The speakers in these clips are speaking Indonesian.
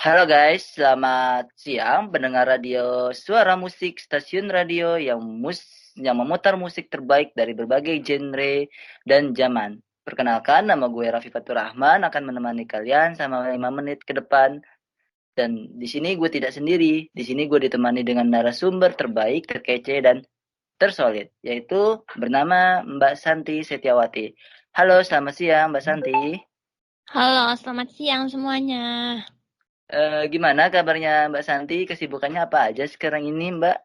Halo guys, selamat siang pendengar radio Suara Musik, stasiun radio yang memutar musik terbaik dari berbagai genre dan zaman. Perkenalkan, nama gue Raffi Fatur Rahman akan menemani kalian selama 5 menit ke depan. Dan di sini gue tidak sendiri, di sini gue ditemani dengan narasumber terbaik, terkece, dan tersolid, yaitu bernama Mbak Santi Setiawati. Halo, selamat siang Mbak Santi. Halo, selamat siang semuanya. Gimana kabarnya Mbak Santi? Kesibukannya apa aja sekarang ini, Mbak?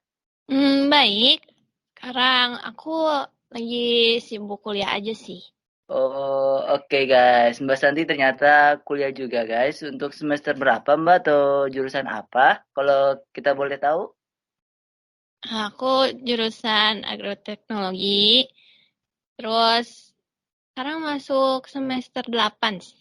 Baik. Sekarang aku lagi sibuk kuliah aja sih. Oh, oke guys. Mbak Santi ternyata kuliah juga guys. Untuk semester berapa Mbak atau jurusan apa? Kalau kita boleh tahu? Aku jurusan agroteknologi, terus sekarang masuk semester 8 sih.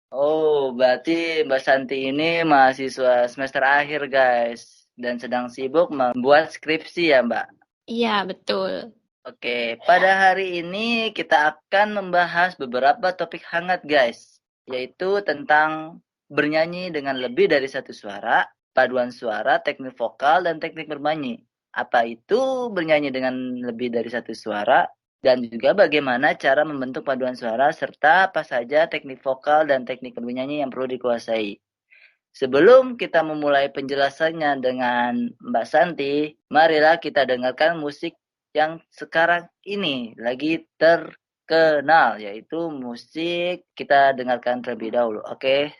Oh, berarti Mbak Santi ini mahasiswa semester akhir guys. Dan sedang sibuk membuat skripsi ya Mbak? Iya, betul. Oke, pada hari ini kita akan membahas beberapa topik hangat guys. Yaitu tentang bernyanyi dengan lebih dari satu suara, paduan suara, teknik vokal, dan teknik bernyanyi. Apa itu bernyanyi dengan lebih dari satu suara, dan juga bagaimana cara membentuk paduan suara, serta apa saja teknik vokal dan teknik bernyanyi yang perlu dikuasai. Sebelum kita memulai penjelasannya dengan Mbak Santi, marilah kita dengarkan musik yang sekarang ini lagi terkenal, yaitu musik kita dengarkan terlebih dahulu. Oke.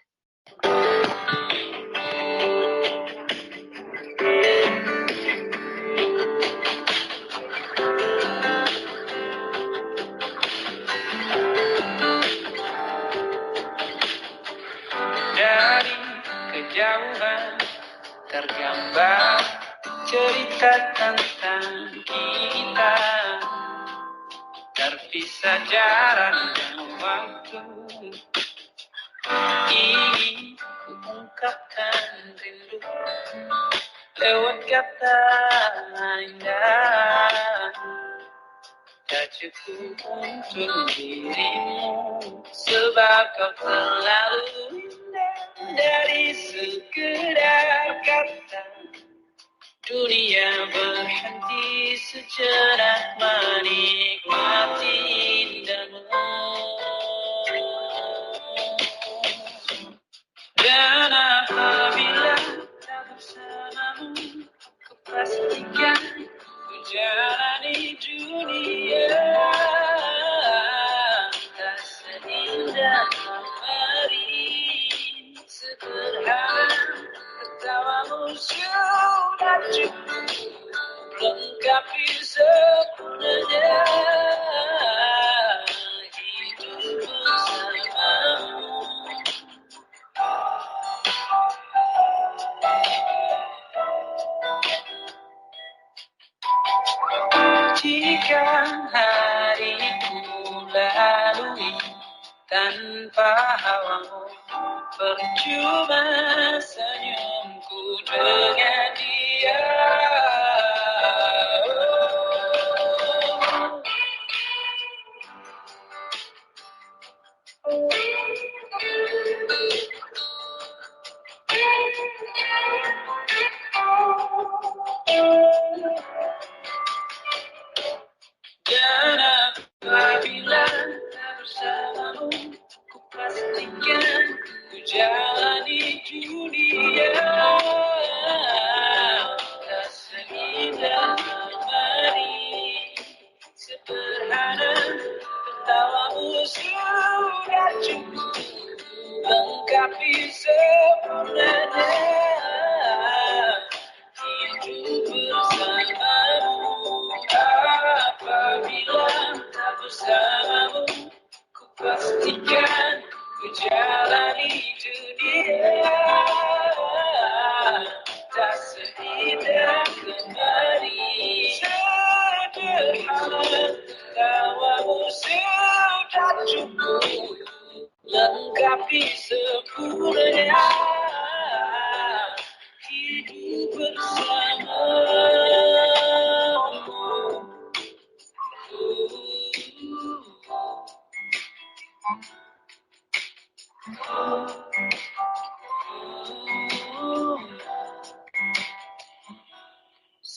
Dari kejauhan tergambar cerita tentang kita, terpisah jarak dan waktu. Ingin kuungkapkan rindu lewat kata indah. Tak cukup untuk dirimu, sebab kau terlalu indah. Dari sekedar kata, dunia berhenti sejenak menikmati indahmu. Dan apabila tak bersamamu, ku pastikan ku jalani dunia tak seindah kemarin. Sederhana tertawamu sudah cukup lengkapi sempurnanya hidup bersamamu. Jika hariku lalui tanpa hawamu, percuma senyumku dengan dia. Dan apabila tak bersamamu, ku pastikan ku jalani dunia tak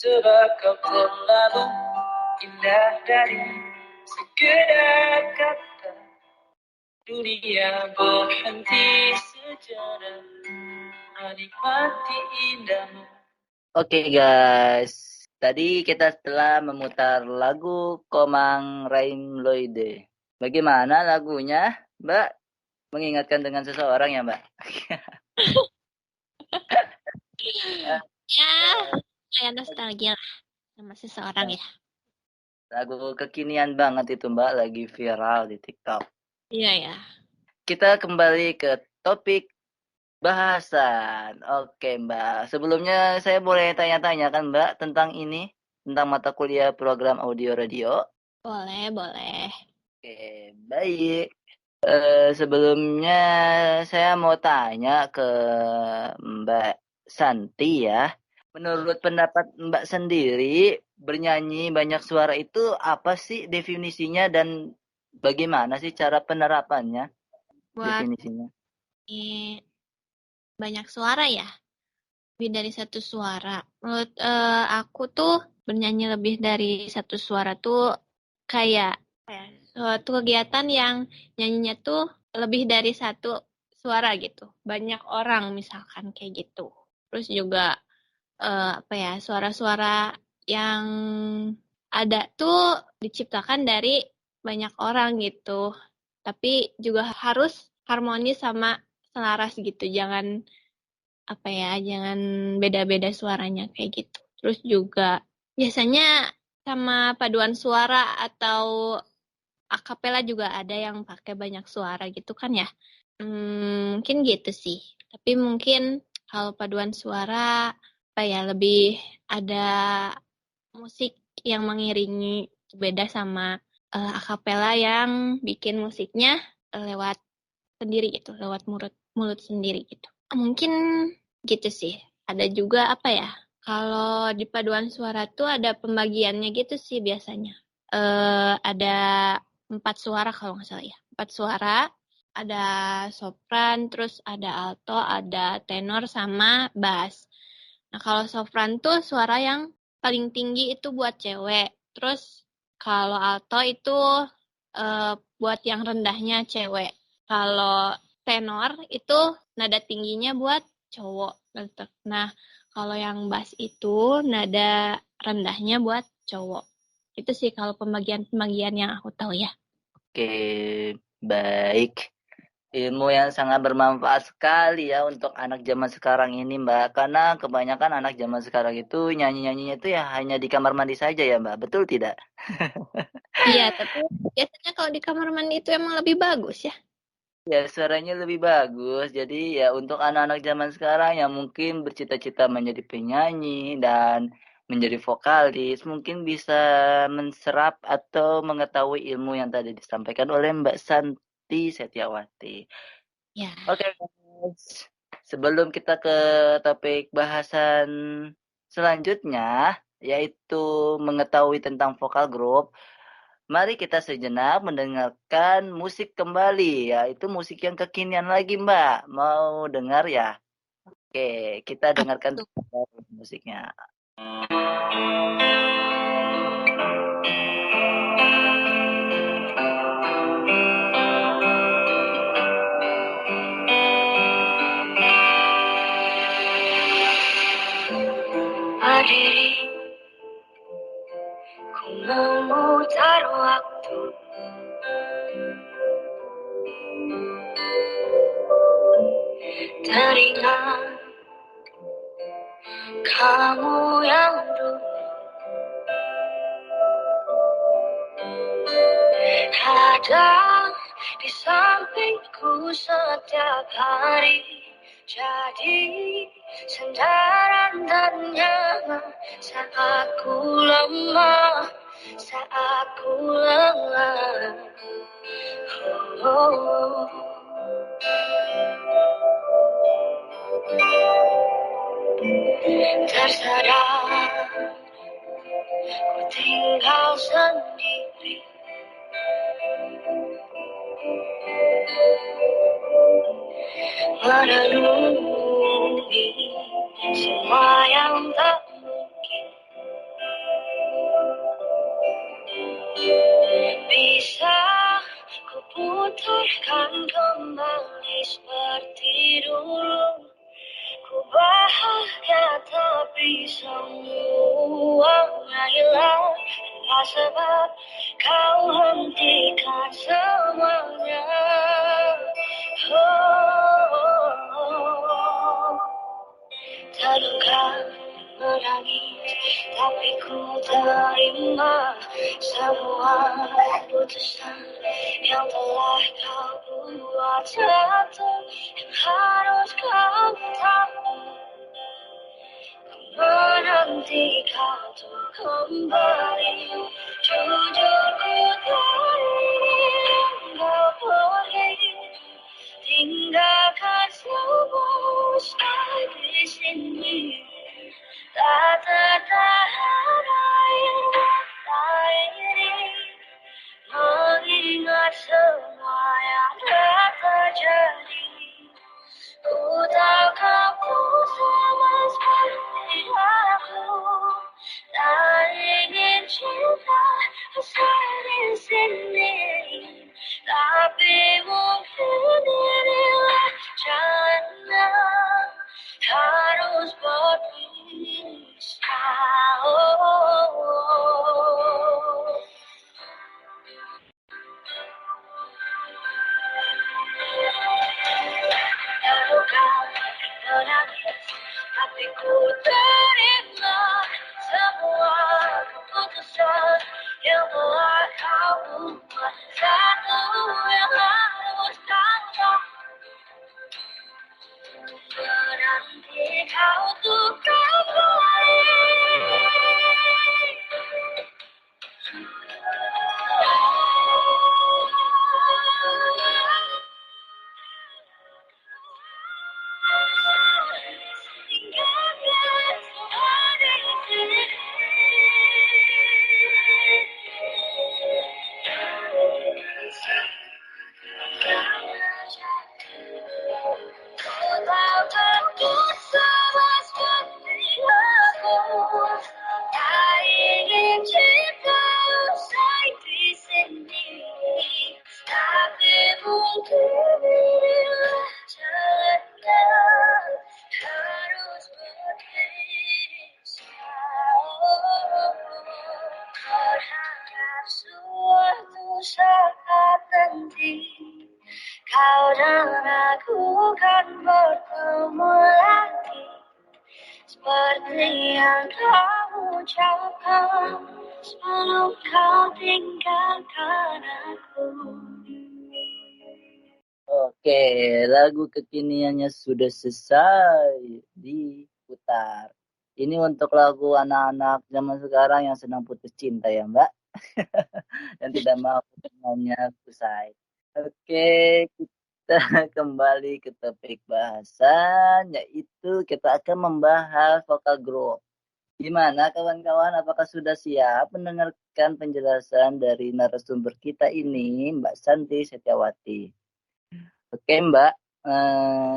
sebab kau terlalu indah dari sekedar kata. Dunia berhenti sejenak, menikmati indahmu. Oke guys, tadi kita telah memutar lagu Komang Raimloide. Bagaimana lagunya, Mbak? Mengingatkan dengan seseorang ya, Mbak? Ya, kayak nostalgia lah sama seseorang ya. Lagu kekinian banget itu, Mbak, lagi viral di TikTok. Iya ya. Kita kembali ke topik bahasan. Oke, Mbak. Sebelumnya saya boleh tanya-tanya kan, Mbak, tentang ini, tentang mata kuliah program audio radio. Boleh, boleh. Oke, baik. Sebelumnya saya mau tanya ke Mbak Santi ya. Menurut pendapat Mbak sendiri, bernyanyi banyak suara itu apa sih definisinya dan bagaimana sih cara penerapannya? Buat Definisinya. banyak suara ya. Lebih dari satu suara. Menurut aku tuh bernyanyi lebih dari satu suara tuh kayak suatu kegiatan yang nyanyinya tuh lebih dari satu suara gitu. Banyak orang misalkan kayak gitu. Terus juga suara-suara yang ada tuh diciptakan dari banyak orang gitu. Tapi juga harus harmonis sama selaras gitu. Jangan jangan beda-beda suaranya kayak gitu. Terus juga biasanya sama paduan suara atau akapela juga ada yang pakai banyak suara gitu kan ya. Mungkin gitu sih. Tapi mungkin kalau paduan suara lebih ada musik yang mengiringi, beda sama akapela yang bikin musiknya lewat sendiri gitu, lewat mulut mulut sendiri gitu. Mungkin gitu sih. Ada juga kalau di paduan suara tuh ada pembagiannya gitu sih biasanya. Ada 4 suara kalau nggak salah ya. 4 suara, ada sopran, terus ada alto, ada tenor, sama bass. Nah, kalau sopran tuh suara yang paling tinggi itu buat cewek. Terus kalau alto itu buat yang rendahnya cewek. Kalau tenor itu nada tingginya buat cowok. Nah, kalau yang bass itu nada rendahnya buat cowok. Itu sih kalau pembagian-pembagian yang aku tahu ya. Oke, baik. Ilmu yang sangat bermanfaat sekali ya untuk anak zaman sekarang ini, Mbak. Karena kebanyakan anak zaman sekarang itu nyanyi-nyanyinya itu ya hanya di kamar mandi saja ya, Mbak. Betul tidak? Iya, tapi biasanya kalau di kamar mandi itu emang lebih bagus ya. Ya, suaranya lebih bagus. Jadi ya untuk anak-anak zaman sekarang yang mungkin bercita-cita menjadi penyanyi dan menjadi vokalis, mungkin bisa menserap atau mengetahui ilmu yang tadi disampaikan oleh Mbak Santi Setiawati. Ya. Oke, guys. Sebelum kita ke topik bahasan selanjutnya, yaitu mengetahui tentang vokal group, mari kita sejenak mendengarkan musik kembali, yaitu musik yang kekinian lagi, Mbak. Mau dengar ya? Oke, kita Apa dengarkan tuh? musiknya. Berdiri, ku memutar waktu. Teringat kamu yang dulu ada di sampingku setiap hari. Jadi sandaran dan nyaman saat ku lemah, saat ku lelah. Oh, oh. Tersadar ku tinggal sendiri, merenungi semua yang tak mungkin. tapi semuanya hilang. Sebab kau hentikan semuanya. Terluka menangis, tapi ku terima semua keputusan yang telah kau buat. Satu yang harus kau tahu, menanti kau untuk kembali. Jujur ku ingin kau pergi, tinggalkan semua di sini. Tak tertahan air mata ini, mengingat semua yang telah terjadi. Ku tahu kamu sama seperti aku, tak ingin cinta selesai di sini. Tapi mungkin inilah jalannya, harus berpisah. Terluka menangis, tapi ku terima semua keputusan yang telah kau buat. Satu yang harus kau tahu, menanti kau untuk kembali. Berharap suatu saat nanti kau dan aku kan bertemu lagi, seperti yang kau ucapkan sebelum kau tinggalkan aku. Oke, lagu kekiniannya sudah selesai diputar. Ini untuk lagu anak-anak zaman sekarang yang sedang putus cinta ya, Mbak. Dan tidak mau hubungannya selesai. Oke, kita kembali ke topik bahasan, yaitu kita akan membahas vokal group. Gimana kawan-kawan, apakah sudah siap mendengarkan penjelasan dari narasumber kita ini, Mbak Santi Setiawati? Oke Mbak,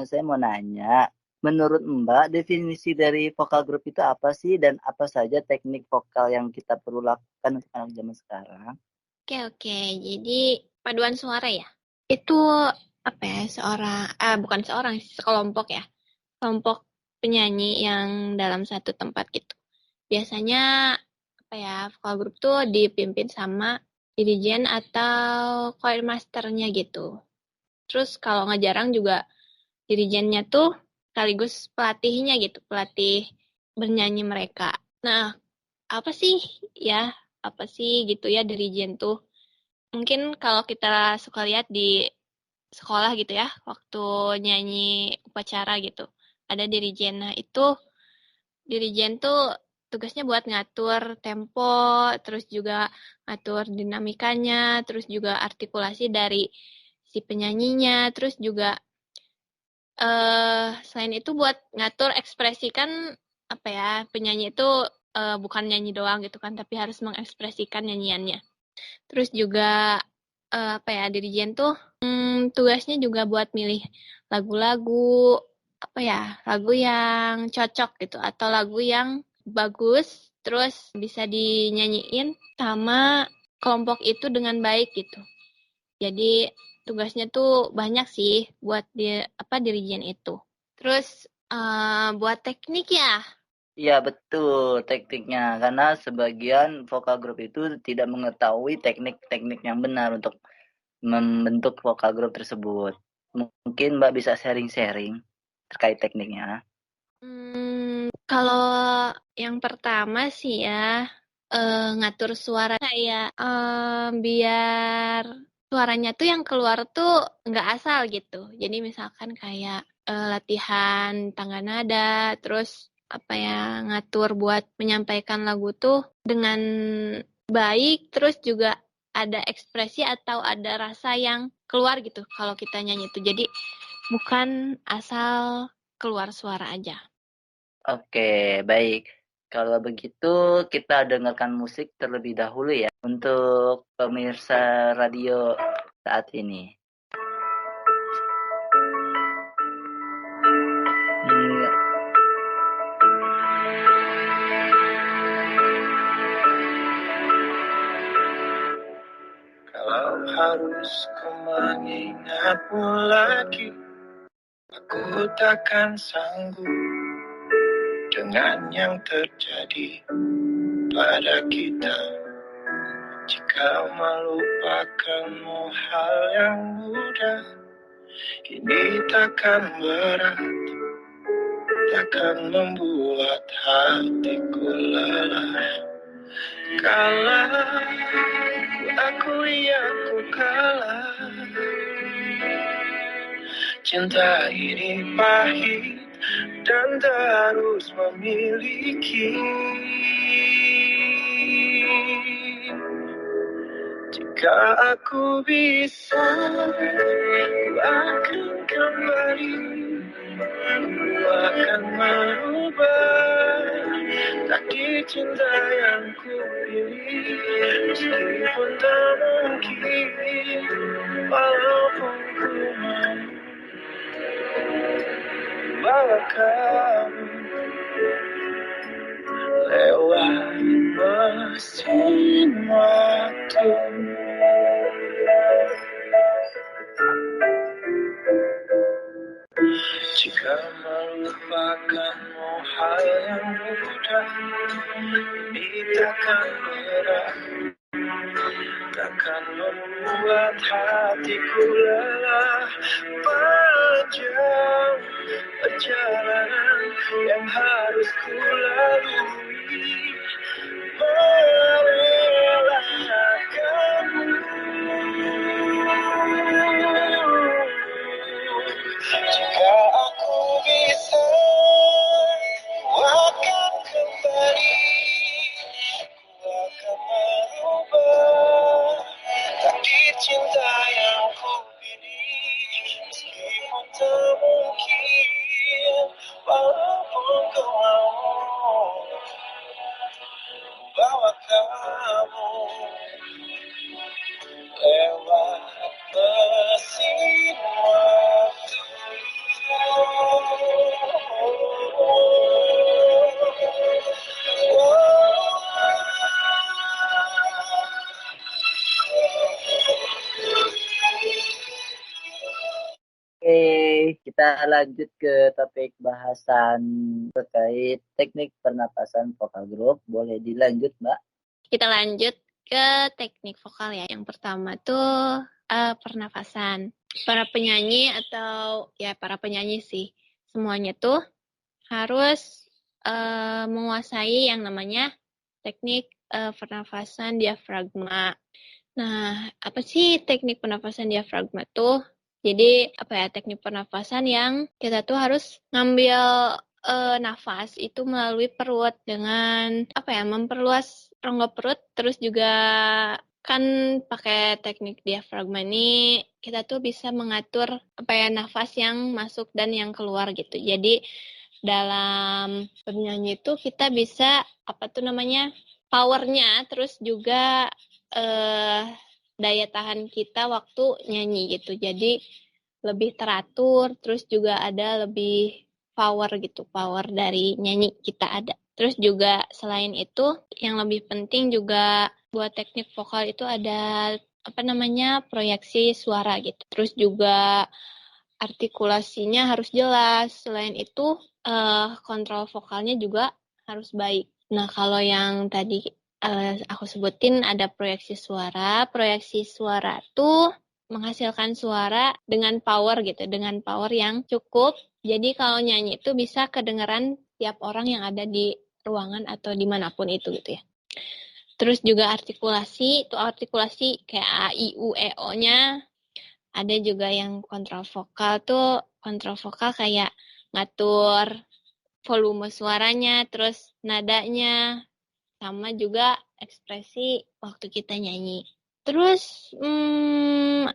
saya mau nanya, menurut Mbak definisi dari vokal group itu apa sih dan apa saja teknik vokal yang kita perlu lakukan untuk anak zaman sekarang? Oke. Jadi paduan suara ya. Itu apa ya? Bukan seorang, sekelompok ya. Kelompok penyanyi yang dalam satu tempat gitu. Biasanya apa ya? Vokal group tuh dipimpin sama dirijen atau choir masternya gitu. Terus kalau nggak jarang juga dirijennya tuh sekaligus pelatihnya gitu, pelatih bernyanyi mereka. Nah, apa sih ya? Apa sih gitu ya dirijen tuh? Mungkin kalau kita suka lihat di sekolah gitu ya, waktu nyanyi upacara gitu, ada dirijen. Nah, itu dirijen tuh tugasnya buat ngatur tempo, terus juga ngatur dinamikanya, terus juga artikulasi dari si penyanyinya, terus juga selain itu buat ngatur ekspresi kan apa ya, penyanyi itu bukan nyanyi doang gitu kan, tapi harus mengekspresikan nyanyiannya. Terus juga apa ya, dirijen tuh tugasnya juga buat milih lagu-lagu apa ya, lagu yang cocok gitu atau lagu yang bagus terus bisa dinyanyiin sama kelompok itu dengan baik gitu. Jadi tugasnya tuh banyak sih buat dirijen itu. Terus buat teknik ya, Iya betul tekniknya, karena sebagian vokal group itu tidak mengetahui teknik-teknik yang benar untuk membentuk vokal group tersebut. Mungkin Mbak bisa sharing-sharing terkait tekniknya. Kalau yang pertama sih ya, ngatur suara kayak biar suaranya tuh yang keluar tuh nggak asal gitu. Jadi misalkan kayak latihan tangga nada, terus apa ya, ngatur buat menyampaikan lagu tuh dengan baik, terus juga ada ekspresi atau ada rasa yang keluar gitu kalau kita nyanyi itu. Jadi bukan asal keluar suara aja. Oke, baik. Kalau begitu kita dengarkan musik terlebih dahulu ya untuk pemirsa radio saat ini. Hmm, Kalau harus ku mengingatmu lagi, aku takkan sanggup dengan yang terjadi pada kita. Jika melupakanmu hal yang mudah, ini takkan berat, takkan membuat hatiku lelah. Kalah, ku akui aku kalah. Cinta ini pahit dan terus memiliki. Jika aku bisa, ku akan kembali. Ku akan merubah takdir cinta yang ku pilih. Meskipun tak mungkin, walaupun ku mau bawa kamu lewat mesin waktu. Jika melupakanmu hal yang mudah, ini takkan berat, takkan membuat hatiku lelah. Panjang perjalanan yang harus ku lalui, merelakanmu. Jika aku bisa, ku akan kembali. Ku akan merubah takdir cinta yang ku pilih. Meskipun tak mungkin, walaupun kau mau bawa kamu lewat mesin waktu. Oke, kita lanjut ke topik bahasan terkait teknik pernapasan vokal group. Boleh dilanjut, Mbak? Kita lanjut ke teknik vokal ya. Yang pertama tuh pernafasan. Para penyanyi atau ya para penyanyi sih, semuanya tuh harus menguasai yang namanya teknik pernafasan diafragma. Nah, apa sih teknik pernafasan diafragma tuh? Jadi, apa ya, teknik pernafasan yang kita tuh harus ngambil nafas itu melalui perut dengan, apa ya, memperluas rongga perut, terus juga kan pakai teknik diafragma ini, kita tuh bisa mengatur, apa ya, nafas yang masuk dan yang keluar gitu. Jadi, dalam bernyanyi itu kita bisa, apa tuh namanya, powernya, terus juga daya tahan kita waktu nyanyi gitu. Jadi lebih teratur, terus juga ada lebih power gitu, power dari nyanyi kita ada. Terus juga selain itu, yang lebih penting juga buat teknik vokal itu ada apa namanya proyeksi suara gitu. Terus juga artikulasinya harus jelas. Selain itu kontrol vokalnya juga harus baik. Nah, kalau yang tadi aku sebutin ada proyeksi suara. Proyeksi suara tuh menghasilkan suara dengan power gitu, dengan power yang cukup. Jadi kalau nyanyi itu bisa kedengeran tiap orang yang ada di ruangan atau dimanapun itu gitu ya. Terus juga artikulasi, itu artikulasi kayak A, I, U, E, O-nya. Ada juga yang kontrol vokal tuh, kontrol vokal kayak ngatur volume suaranya, terus nadanya, sama juga ekspresi waktu kita nyanyi. Terus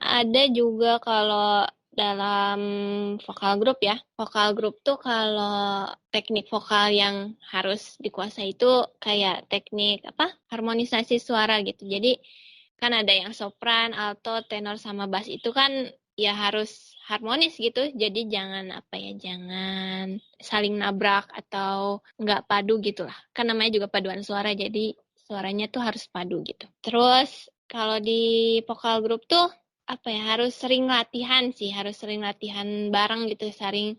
ada juga kalau dalam vokal group ya. Vokal group tuh kalau teknik vokal yang harus dikuasai itu kayak teknik harmonisasi suara gitu. Jadi kan ada yang sopran, alto, tenor sama bass itu kan ya harus harmonis gitu. Jadi jangan jangan saling nabrak atau nggak padu gitulah. Kan namanya juga paduan suara, jadi suaranya tuh harus padu gitu. Terus kalau di vokal group tuh harus sering latihan sih, harus sering latihan bareng gitu, sering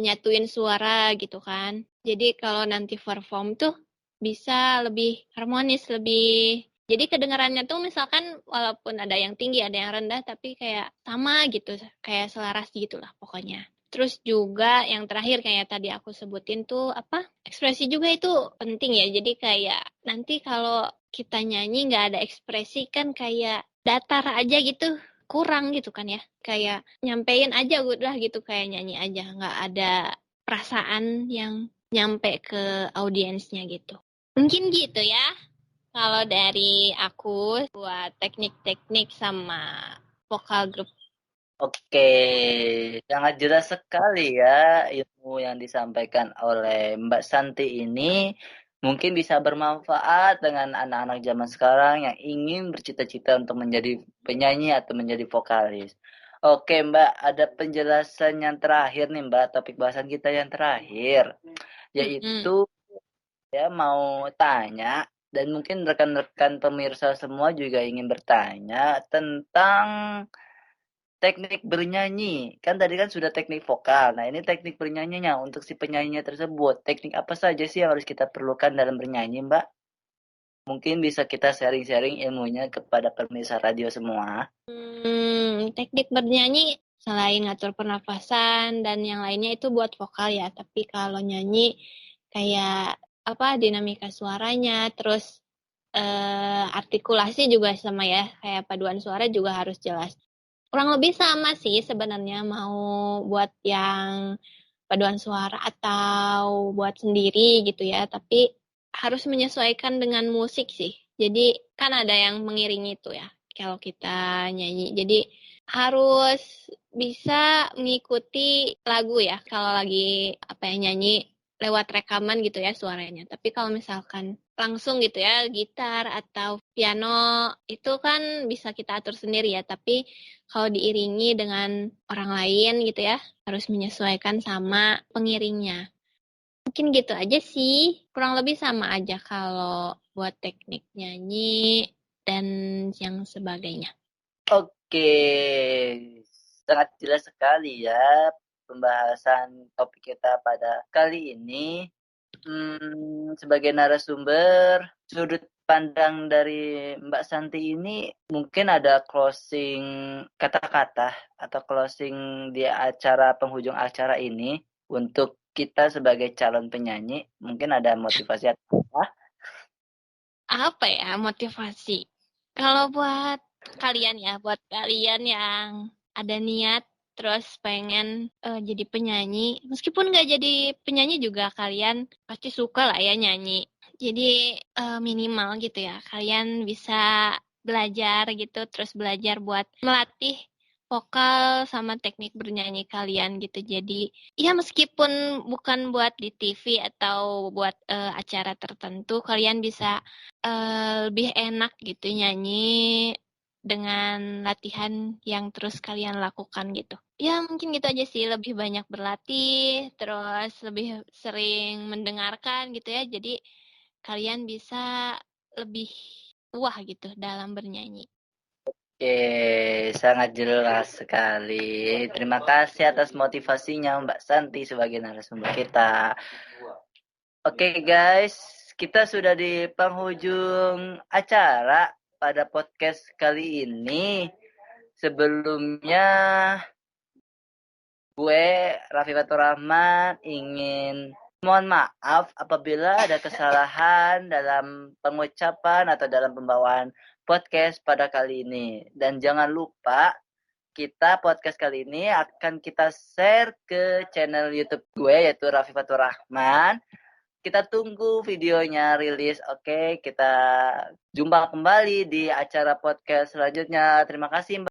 nyatuin suara gitu kan. Jadi kalau nanti perform tuh bisa lebih harmonis, lebih jadi kedengarannya tuh misalkan walaupun ada yang tinggi, ada yang rendah, tapi kayak sama gitu, kayak selaras gitu lah pokoknya. Terus juga yang terakhir kayak tadi aku sebutin tuh ekspresi juga itu penting ya. Jadi kayak nanti kalau kita nyanyi nggak ada ekspresi kan kayak datar aja gitu, kurang gitu kan ya. Kayak nyampein aja udah gitu, kayak nyanyi aja, nggak ada perasaan yang nyampe ke audiensnya gitu. Mungkin gitu ya. Kalau dari aku buat teknik-teknik sama vokal group. Oke, sangat jelas sekali ya ilmu yang disampaikan oleh Mbak Santi ini. Mungkin bisa bermanfaat dengan anak-anak zaman sekarang yang ingin bercita-cita untuk menjadi penyanyi atau menjadi vokalis. Oke Mbak, ada penjelasan yang terakhir nih Mbak, topik bahasan kita yang terakhir. Yaitu ya mau tanya, dan mungkin rekan-rekan pemirsa semua juga ingin bertanya tentang teknik bernyanyi. Kan tadi kan sudah teknik vokal. Nah, ini teknik bernyanyinya untuk si penyanyinya tersebut. Teknik apa saja sih yang harus kita perlukan dalam bernyanyi, Mbak? Mungkin bisa kita sharing-sharing ilmunya kepada pemirsa radio semua. Teknik bernyanyi selain ngatur pernafasan dan yang lainnya itu buat vokal ya. Tapi kalau nyanyi kayak dinamika suaranya, terus artikulasi juga sama ya. Kayak paduan suara juga harus jelas. Kurang lebih sama sih sebenarnya, mau buat yang paduan suara atau buat sendiri gitu ya, tapi harus menyesuaikan dengan musik sih. Jadi kan ada yang mengiringi itu ya kalau kita nyanyi. Jadi harus bisa mengikuti lagu ya kalau lagi nyanyi lewat rekaman gitu ya suaranya. Tapi kalau misalkan langsung gitu ya, gitar atau piano itu kan bisa kita atur sendiri ya, tapi kalau diiringi dengan orang lain gitu ya, harus menyesuaikan sama pengiringnya. Mungkin gitu aja sih, kurang lebih sama aja kalau buat teknik nyanyi dan yang sebagainya. Oke, sangat jelas sekali ya pembahasan topik kita pada kali ini. Sebagai narasumber, sudut pandang dari Mbak Santi ini mungkin ada closing kata-kata atau closing di acara penghujung acara ini untuk kita sebagai calon penyanyi. Mungkin ada motivasi atau apa? Apa ya motivasi? Kalau buat kalian yang ada niat terus pengen jadi penyanyi, meskipun nggak jadi penyanyi juga kalian pasti suka lah ya nyanyi. Jadi minimal gitu ya, kalian bisa belajar gitu, terus belajar buat melatih vokal sama teknik bernyanyi kalian gitu. Jadi ya meskipun bukan buat di TV atau buat acara tertentu, kalian bisa lebih enak gitu nyanyi dengan latihan yang terus kalian lakukan gitu. Ya mungkin gitu aja sih, lebih banyak berlatih, terus lebih sering mendengarkan gitu ya. Jadi kalian bisa lebih wah gitu dalam bernyanyi. Sangat jelas sekali. Terima kasih atas motivasinya Mbak Santi sebagai narasumber kita. Oke guys, kita sudah di penghujung acara pada podcast kali ini. Sebelumnya gue Raffi Fatur Rahman ingin mohon maaf apabila ada kesalahan dalam pengucapan atau dalam pembawaan podcast pada kali ini. Dan jangan lupa kita podcast kali ini akan kita share ke channel YouTube gue yaitu Raffi Fatur Rahman. Kita tunggu videonya rilis. Oke, kita jumpa kembali di acara podcast selanjutnya. Terima kasih Mbak.